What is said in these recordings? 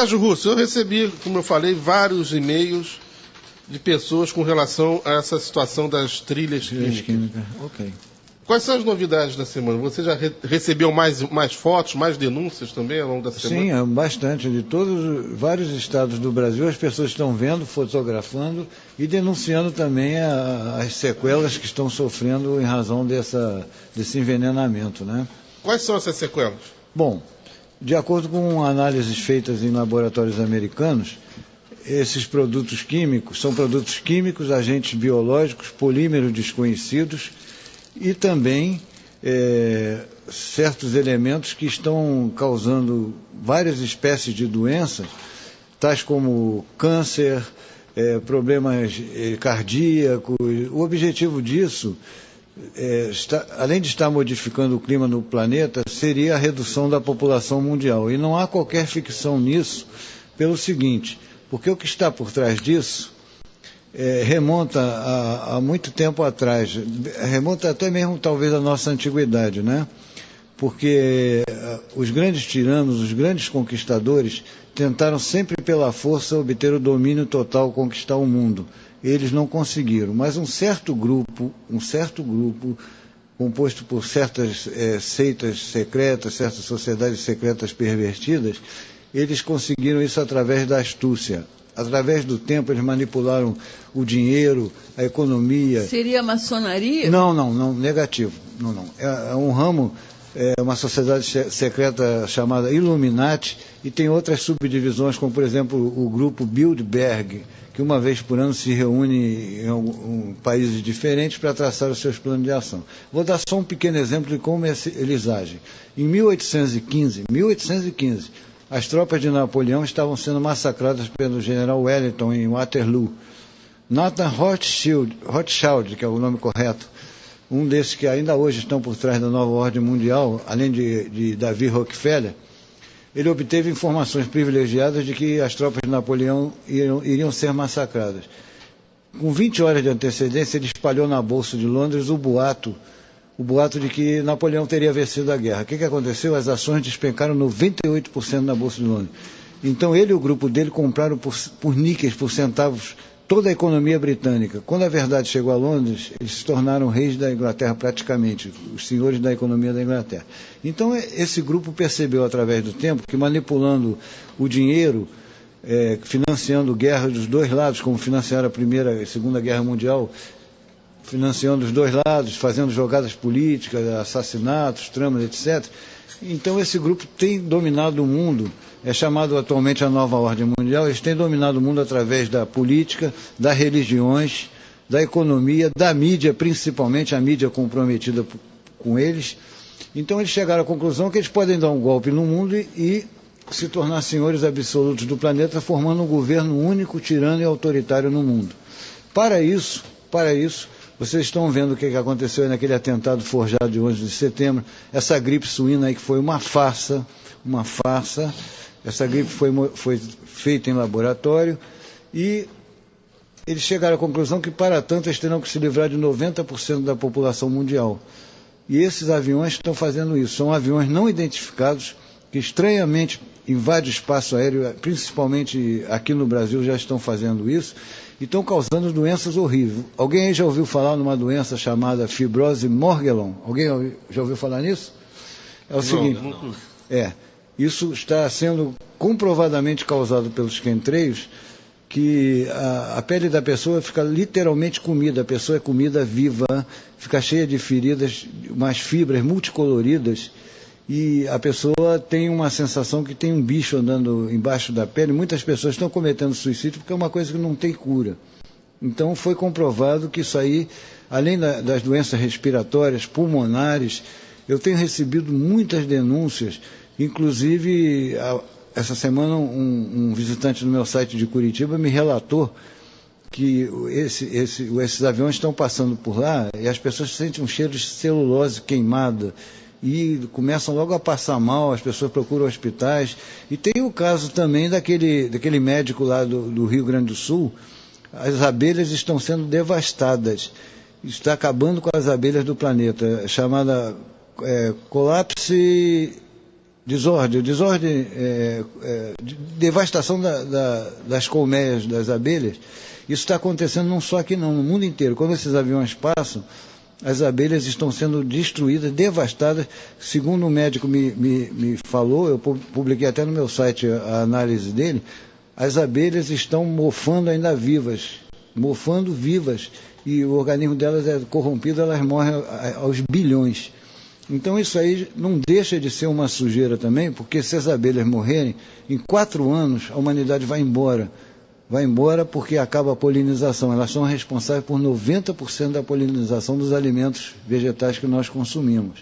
Sérgio Russo, eu recebi, como eu falei, vários e-mails de pessoas com relação a essa situação das trilhas químicas. Ok. Quais são as novidades da semana? Você já recebeu mais fotos, mais denúncias também ao longo da semana? Sim, é bastante. De vários estados do Brasil, as pessoas estão vendo, fotografando e denunciando também as sequelas que estão sofrendo em razão desse envenenamento, né? Quais são essas sequelas? Bom, de acordo com análises feitas em laboratórios americanos, esses produtos químicos são produtos químicos, agentes biológicos, polímeros desconhecidos e também certos elementos que estão causando várias espécies de doenças, tais como câncer, problemas cardíacos. O objetivo disso, além de estar modificando o clima no planeta, seria a redução da população mundial. E não há qualquer ficção nisso, pelo seguinte, porque o que está por trás disso remonta a muito tempo atrás, remonta até mesmo talvez à nossa antiguidade, né? Porque os grandes tiranos, os grandes conquistadores, tentaram sempre pela força obter o domínio total, conquistar o mundo. Eles não conseguiram, mas um certo grupo composto por certas seitas secretas, certas sociedades secretas pervertidas, eles conseguiram isso através da astúcia. Através do tempo, eles manipularam o dinheiro, a economia. Seria a maçonaria? Não, negativo. Não. É um ramo, uma sociedade secreta chamada Illuminati, e tem outras subdivisões, como, por exemplo, o grupo Bilderberg, que uma vez por ano se reúne em países diferentes para traçar os seus planos de ação. Vou dar só um pequeno exemplo de como eles agem. Em 1815, as tropas de Napoleão estavam sendo massacradas pelo general Wellington em Waterloo. Nathan Rothschild, que é o nome correto, um desses que ainda hoje estão por trás da nova ordem mundial, além de David Rockefeller, ele obteve informações privilegiadas de que as tropas de Napoleão iriam ser massacradas. Com 20 horas de antecedência, ele espalhou na Bolsa de Londres o boato de que Napoleão teria vencido a guerra. O que aconteceu? As ações despencaram 98% na Bolsa de Londres. Então ele e o grupo dele compraram por níqueis, por centavos, toda a economia britânica. Quando a verdade chegou a Londres, eles se tornaram reis da Inglaterra praticamente, os senhores da economia da Inglaterra. Então esse grupo percebeu através do tempo que manipulando o dinheiro, financiando guerras dos dois lados, como financiaram a Primeira e a Segunda Guerra Mundial, financiando os dois lados, fazendo jogadas políticas, assassinatos, tramas, etc. Então esse grupo tem dominado o mundo, é chamado atualmente a Nova Ordem Mundial, eles têm dominado o mundo através da política, das religiões, da economia, da mídia, principalmente a mídia comprometida com eles. Então eles chegaram à conclusão que eles podem dar um golpe no mundo e se tornar senhores absolutos do planeta, formando um governo único, tirano e autoritário no mundo. Para isso, vocês estão vendo o que aconteceu naquele atentado forjado de 11 de setembro, essa gripe suína aí que foi uma farsa. Essa gripe foi feita em laboratório e eles chegaram à conclusão que, para tanto, eles terão que se livrar de 90% da população mundial. E esses aviões estão fazendo isso. São aviões não identificados que, estranhamente, invadem o espaço aéreo, principalmente aqui no Brasil, já estão fazendo isso. E estão causando doenças horríveis. Alguém aí já ouviu falar numa doença chamada fibrose Morgellon? Alguém já ouviu falar nisso? É o seguinte, isso está sendo comprovadamente causado pelos chemtrails, que a pele da pessoa fica literalmente comida, a pessoa é comida viva, fica cheia de feridas, umas fibras multicoloridas, e a pessoa tem uma sensação que tem um bicho andando embaixo da pele. Muitas pessoas estão cometendo suicídio porque é uma coisa que não tem cura. Então foi comprovado que isso aí, além das doenças respiratórias, pulmonares, eu tenho recebido muitas denúncias, inclusive essa semana um visitante do meu site de Curitiba me relatou que esses aviões estão passando por lá e as pessoas sentem um cheiro de celulose queimada, e começam logo a passar mal, as pessoas procuram hospitais. E tem o caso também daquele médico lá do Rio Grande do Sul. As abelhas estão sendo devastadas, está acabando com as abelhas do planeta, chamada colapse devastação das colmeias das abelhas. Isso está acontecendo não só aqui não, no mundo inteiro. Quando esses aviões passam, as abelhas estão sendo destruídas, devastadas. Segundo um médico me falou, eu publiquei até no meu site a análise dele, as abelhas estão mofando ainda vivas, e o organismo delas é corrompido, elas morrem aos bilhões. Então isso aí não deixa de ser uma sujeira também, porque se as abelhas morrerem, em 4 anos a humanidade vai embora. Vai embora porque acaba a polinização. Elas são responsáveis por 90% da polinização dos alimentos vegetais que nós consumimos.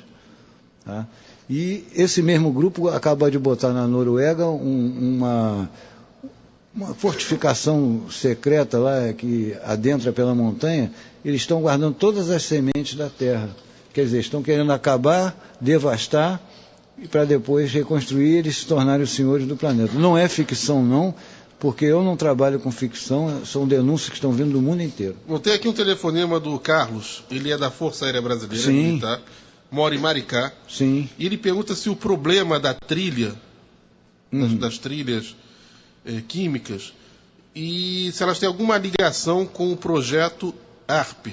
Tá? E esse mesmo grupo acaba de botar na Noruega uma fortificação secreta lá, que adentra pela montanha. Eles estão guardando todas as sementes da terra. Quer dizer, estão querendo acabar, devastar, e para depois reconstruir, eles se tornarem os senhores do planeta. Não é ficção, não, porque eu não trabalho com ficção, são denúncias que estão vindo do mundo inteiro. Eu tenho aqui um telefonema do Carlos, ele é da Força Aérea Brasileira, militar, mora em Maricá. Sim. E ele pergunta se o problema da trilha, das trilhas químicas, e se elas têm alguma ligação com o projeto ARP.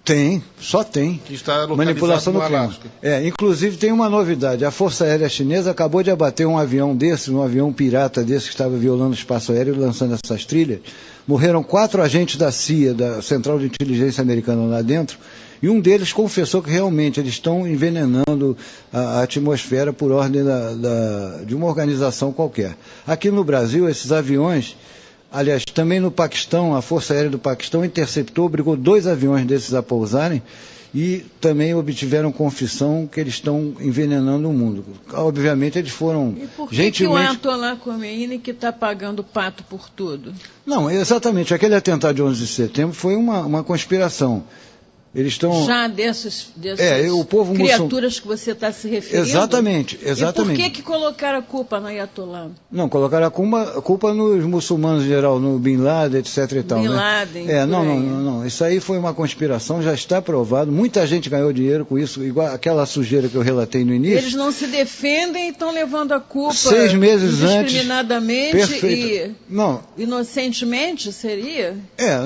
Tem, só tem. Que está localizado manipulação no do clima. Alasca. Inclusive tem uma novidade. A Força Aérea Chinesa acabou de abater um avião desse, um avião pirata desse que estava violando o espaço aéreo e lançando essas trilhas. Morreram 4 agentes da CIA, da Central de Inteligência Americana lá dentro, e um deles confessou que realmente eles estão envenenando a atmosfera por ordem de uma organização qualquer. Aqui no Brasil, esses aviões... Aliás, também no Paquistão, a Força Aérea do Paquistão interceptou, obrigou 2 aviões desses a pousarem e também obtiveram confissão que eles estão envenenando o mundo. Obviamente, eles foram gentilmente... E por que gentilmente... o Ayatollah Khomeini que está pagando pato por tudo? Não, exatamente. Aquele atentado de 11 de setembro foi uma conspiração. Eles estão... Já dessas o povo criaturas que você está se referindo? Exatamente. E por que colocaram a culpa no Ayatollah? Não, colocaram a culpa nos muçulmanos em geral, no Bin Laden, etc. e tal, Bin Laden, não. Isso aí foi uma conspiração, já está provado. Muita gente ganhou dinheiro com isso, igual aquela sujeira que eu relatei no início. Eles não se defendem e estão levando a culpa 6 meses indiscriminadamente antes. Não. Inocentemente, seria?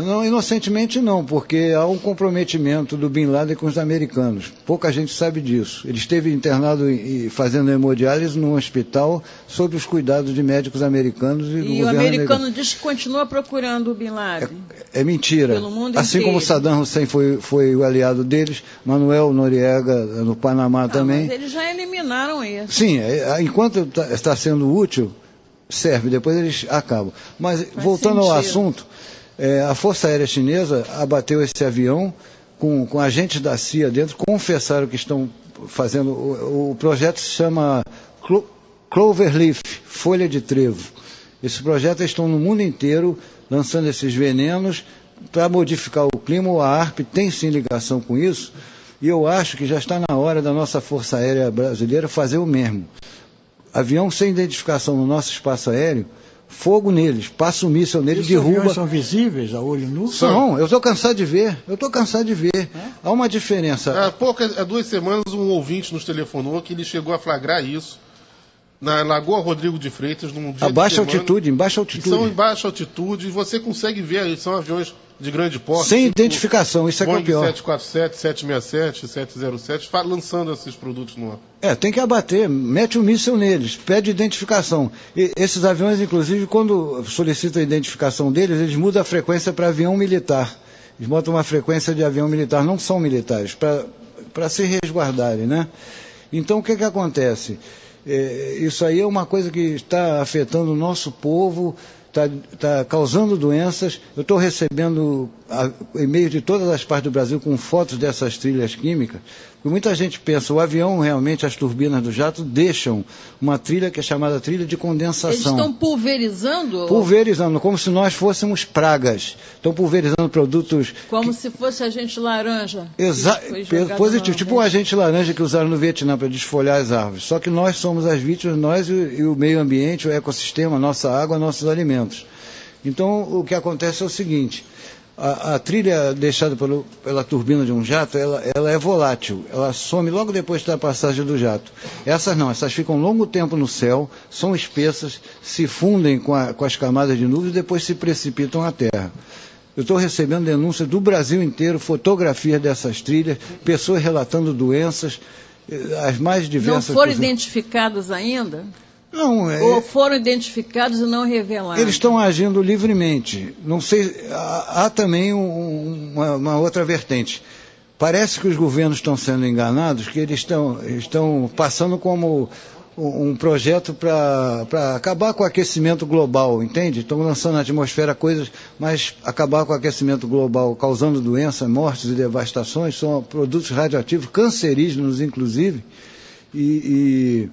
Não, inocentemente não, porque há um comprometimento do Bin Laden com os americanos. Pouca gente sabe disso. Ele esteve internado e fazendo hemodiálise num hospital sob os cuidados de médicos americanos e do governo americano. E o americano diz que continua procurando o Bin Laden. É mentira. Pelo mundo assim inteiro. Como Saddam Hussein foi o aliado deles, Manuel Noriega no Panamá também. Mas eles já eliminaram isso. Sim, enquanto está sendo útil, serve, depois eles acabam. Mas voltando ao assunto, a Força Aérea Chinesa abateu esse avião com agentes da CIA dentro, confessaram que estão fazendo... O projeto se chama Cloverleaf, Folha de Trevo. Esse projeto estão no mundo inteiro lançando esses venenos para modificar o clima. A ARP tem sim ligação com isso, e eu acho que já está na hora da nossa Força Aérea Brasileira fazer o mesmo. Avião sem identificação no nosso espaço aéreo, fogo neles, passa um míssil neles, derruba... Aviões são visíveis a olho nu? Não, eu estou cansado de ver. Há uma diferença. Há 2 semanas um ouvinte nos telefonou que ele chegou a flagrar isso na Lagoa Rodrigo de Freitas, num dia em baixa altitude. São em baixa altitude, e você consegue ver, são aviões de grande porte. Sem identificação, isso é que é o pior. 747, 767, 707, lançando esses produtos no ar. Tem que abater, mete um míssil neles, pede identificação. E esses aviões, inclusive, quando solicitam a identificação deles, eles mudam a frequência para avião militar. Eles botam uma frequência de avião militar, não são militares, para se resguardarem, né? Então, o que acontece? Isso aí é uma coisa que está afetando o nosso povo, está causando doenças. Eu estou recebendo e-mails de todas as partes do Brasil com fotos dessas trilhas químicas. Porque muita gente pensa, o avião realmente, as turbinas do jato deixam uma trilha que é chamada trilha de condensação. Eles estão pulverizando? Pulverizando, como se nós fôssemos pragas. Estão pulverizando produtos... Como se fosse agente laranja. Positivo, tipo um agente laranja que usaram no Vietnã para desfolhar as árvores. Só que nós somos as vítimas, nós e o meio ambiente, o ecossistema, a nossa água, nossos alimentos. Então, o que acontece é o seguinte... A trilha deixada pela turbina de um jato, ela é volátil, ela some logo depois da passagem do jato. Essas não, essas ficam longo tempo no céu, são espessas, se fundem com as camadas de nuvens e depois se precipitam à terra. Eu estou recebendo denúncias do Brasil inteiro, fotografias dessas trilhas, pessoas relatando doenças, as mais diversas. Não foram identificadas ainda? Não, ou foram identificados e não revelados? Eles estão agindo livremente. Não sei, há também uma outra vertente. Parece que os governos estão sendo enganados, que eles estão passando como um projeto para acabar com o aquecimento global, entende? Estão lançando na atmosfera coisas, mas acabar com o aquecimento global, causando doenças, mortes e devastações, são produtos radioativos, cancerígenos inclusive, e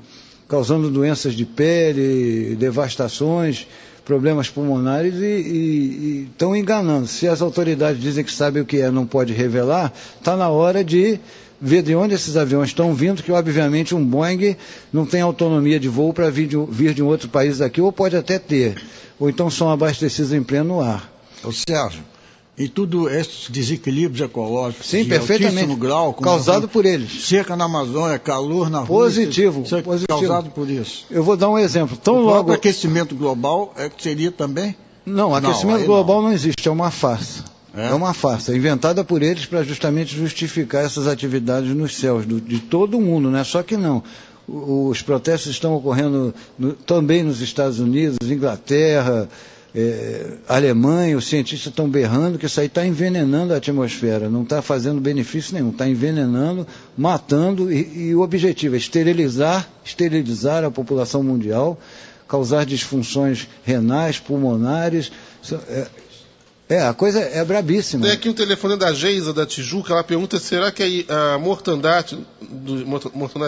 causando doenças de pele, devastações, problemas pulmonares e estão enganando. Se as autoridades dizem que sabem o que é, não pode revelar, está na hora de ver de onde esses aviões estão vindo, que obviamente um Boeing não tem autonomia de voo para vir de um outro país aqui, ou pode até ter, ou então são abastecidos em pleno ar. Ô Sérgio, e tudo esses desequilíbrios ecológicos, sim, de perfeitamente, altíssimo grau, causado por eles. Seca na Amazônia, calor na Rússia, positivo. Causado por isso. Eu vou dar um exemplo. O próprio aquecimento global seria também? Não, aquecimento global não existe, é uma farsa. É uma farsa, inventada por eles para justamente justificar essas atividades nos céus, de todo mundo, né? Só que não. Os protestos estão ocorrendo também nos Estados Unidos, Inglaterra, Alemanha, os cientistas estão berrando que isso aí está envenenando a atmosfera, não está fazendo benefício nenhum, está envenenando, matando, e o objetivo é esterilizar a população mundial, causar disfunções renais, pulmonares. A coisa é brabíssima. Tem aqui um telefone da Geisa, da Tijuca, ela pergunta, será que a mortandade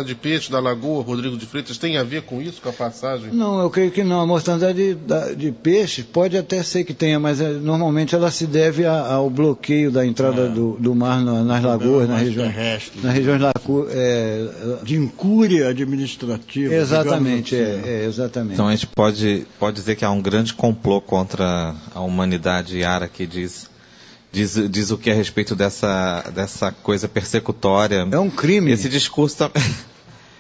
de peixe da Lagoa Rodrigo de Freitas tem a ver com isso, com a passagem? Não, eu creio que não. A mortandade de peixe pode até ser que tenha, mas normalmente ela se deve ao bloqueio da entrada do mar nas lagoas, nas regiões de incúria administrativa. Exatamente, exatamente. Então a gente pode dizer que há um grande complô contra a humanidade. Yara que diz o que a respeito dessa coisa persecutória. É um crime. Esse discurso também.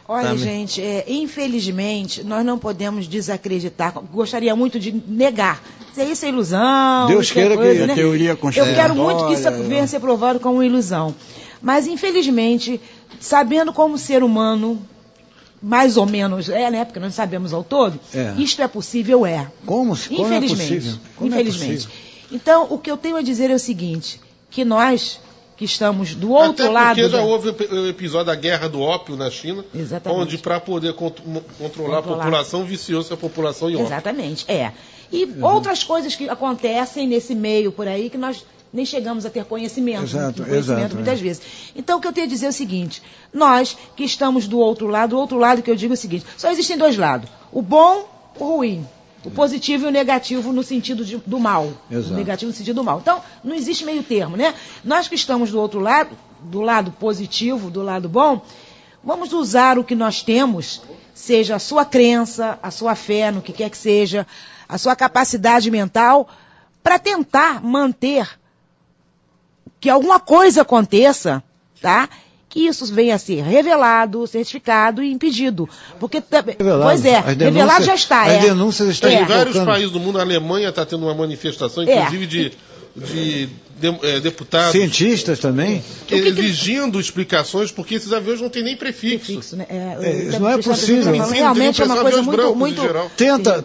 Olha, gente, infelizmente, nós não podemos desacreditar. Gostaria muito de negar. Isso é ilusão. Deus queira que a teoria conspiratória. Eu quero muito que isso venha a ser provado como uma ilusão. Mas, infelizmente, sabendo como ser humano, mais ou menos né? Porque nós sabemos ao todo, isto é possível, Como infelizmente, é possível? Infelizmente. Então, o que eu tenho a dizer é o seguinte, que nós, que estamos do outro lado... Até porque já houve o episódio da guerra do ópio na China, exatamente, onde para poder controlar a população, viciou-se a população em ópio. Exatamente, E outras coisas que acontecem nesse meio por aí, que nós nem chegamos a ter conhecimento, muitas vezes. Então, o que eu tenho a dizer é o seguinte, nós que estamos do outro lado que eu digo é o seguinte, só existem dois lados, o bom, o ruim. O positivo e o negativo no sentido do mal. Exato. O negativo no sentido do mal. Então, não existe meio termo, né? Nós que estamos do outro lado, do lado positivo, do lado bom, vamos usar o que nós temos, seja a sua crença, a sua fé, no que quer que seja, a sua capacidade mental, para tentar manter que alguma coisa aconteça, tá? Que isso venha a ser revelado, certificado e impedido. Porque, revelado já está. As denúncias estão em vários países do mundo, a Alemanha está tendo uma manifestação, inclusive de deputados. Cientistas também. Exigindo explicações, porque esses aviões não têm nem prefixo. Né? Isso não é possível. Realmente é uma coisa muito...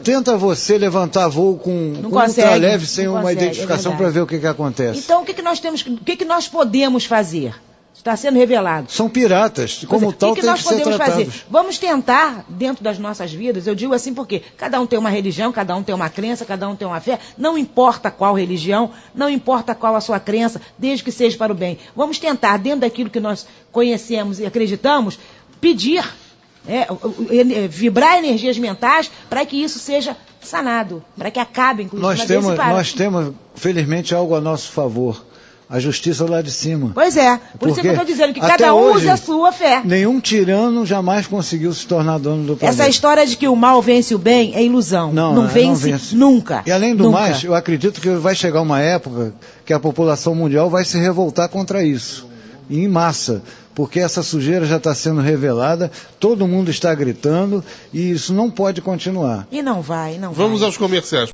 Tenta você levantar voo com ultraleve sem uma identificação para ver o que acontece. Então, o que nós podemos fazer? Está sendo revelado. São piratas, como tal, tem que ser tratados. Vamos tentar, dentro das nossas vidas, eu digo assim porque cada um tem uma religião, cada um tem uma crença, cada um tem uma fé, não importa qual religião, não importa qual a sua crença, desde que seja para o bem. Vamos tentar, dentro daquilo que nós conhecemos e acreditamos, pedir, vibrar energias mentais para que isso seja sanado, para que acabe, inclusive, nós temos, felizmente, algo a nosso favor. a justiça lá de cima. Pois é, por isso que eu estou dizendo que cada um use a sua fé. Nenhum tirano jamais conseguiu se tornar dono do planeta. Essa história de que o mal vence o bem é ilusão. Não vence nunca. E além do mais, eu acredito que vai chegar uma época que a população mundial vai se revoltar contra isso. E em massa. Porque essa sujeira já está sendo revelada, todo mundo está gritando e isso não pode continuar. E não vai, não vai. Vamos aos comerciais.